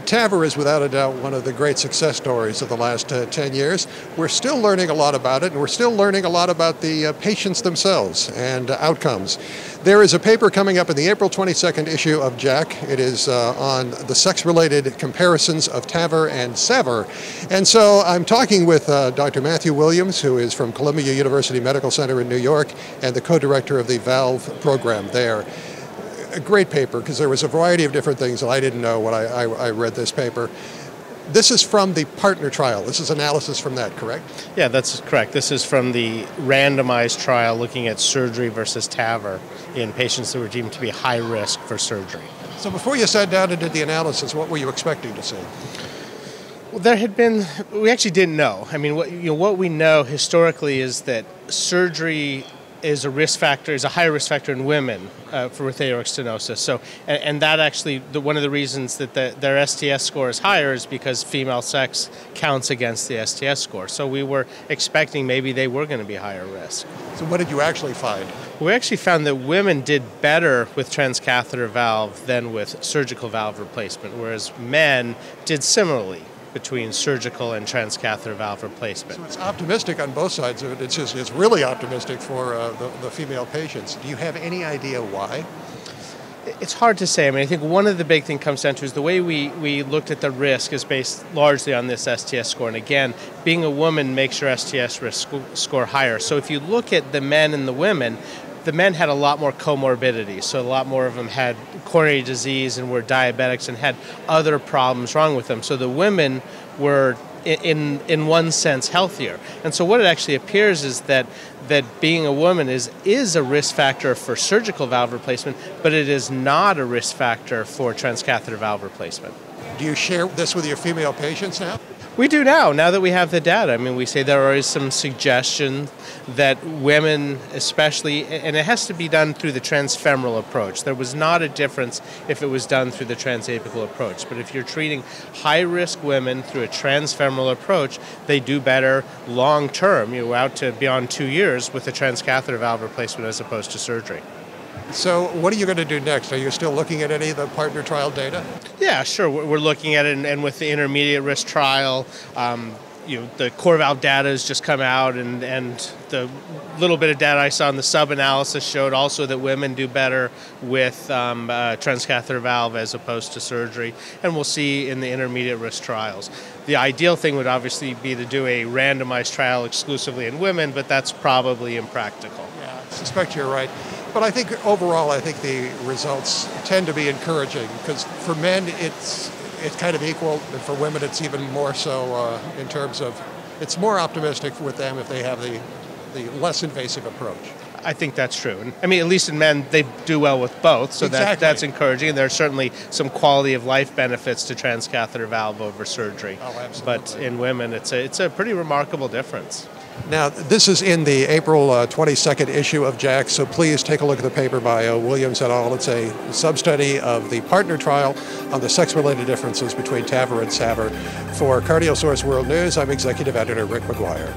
TAVR is without a doubt one of the great success stories of the last 10 years. We're still learning a lot about it, and we're still learning a lot about the patients themselves and outcomes. There is a paper coming up in the April 22nd issue of JACC. It is on the sex-related comparisons of TAVR and SAVR. And so I'm talking with Dr. Mathew Williams, who is from Columbia University Medical Center in New York and the co-director of the valve program there. A great paper, because there was a variety of different things that I didn't know when I read this paper. This is from the partner trial. This is analysis from that, correct? Yeah, that's correct. This is from the randomized trial looking at surgery versus TAVR in patients that were deemed to be high risk for surgery. So before you sat down and did the analysis, what were you expecting to see? Well, we actually didn't know. I mean, what we know historically is that surgery is a higher risk factor in women with aortic stenosis. So, and that actually, one of the reasons that their STS score is higher is because female sex counts against the STS score. So we were expecting maybe they were going to be higher risk. So what did you actually find? We actually found that women did better with transcatheter valve than with surgical valve replacement, whereas men did similarly between surgical and transcatheter valve replacement. So it's optimistic on both sides of it. It's really optimistic for the female patients. Do you have any idea why? It's hard to say. I mean, I think one of the big things comes down to is the way we looked at the risk is based largely on this STS score. And again, being a woman makes your STS risk score higher. So if you look at the men and the women had a lot more comorbidities, so a lot more of them had coronary disease and were diabetics and had other problems wrong with them. So the women were, in one sense, healthier. And so what it actually appears is that being a woman is a risk factor for surgical valve replacement, but it is not a risk factor for transcatheter valve replacement. Do you share this with your female patients now? We do now that we have the data. I mean, we say there is some suggestion that women especially, and it has to be done through the transfemoral approach. There was not a difference if it was done through the transapical approach. But if you're treating high-risk women through a transfemoral approach, they do better long-term, out to beyond 2 years with a transcatheter valve replacement as opposed to surgery. So what are you going to do next? Are you still looking at any of the partner trial data? Yeah, sure. We're looking at it, and with the intermediate risk trial, the core valve data has just come out, and the little bit of data I saw in the sub-analysis showed also that women do better with transcatheter valve as opposed to surgery, and we'll see in the intermediate risk trials. The ideal thing would obviously be to do a randomized trial exclusively in women, but that's probably impractical. Yeah, I suspect you're right. But I think overall, the results tend to be encouraging, because for men it's kind of equal, and for women it's even more so in terms of it's more optimistic with them if they have the less invasive approach. I think that's true. And, I mean, at least in men, they do well with both, so exactly. That's encouraging. And there are certainly some quality of life benefits to transcatheter valve over surgery. Oh, absolutely. But in women, it's a pretty remarkable difference. Now, this is in the April 22nd issue of JACC, so please take a look at the paper by Williams et al. It's a sub-study of the partner trial on the sex-related differences between TAVR and SAVR. For Cardio Source World News, I'm Executive Editor Rick McGuire.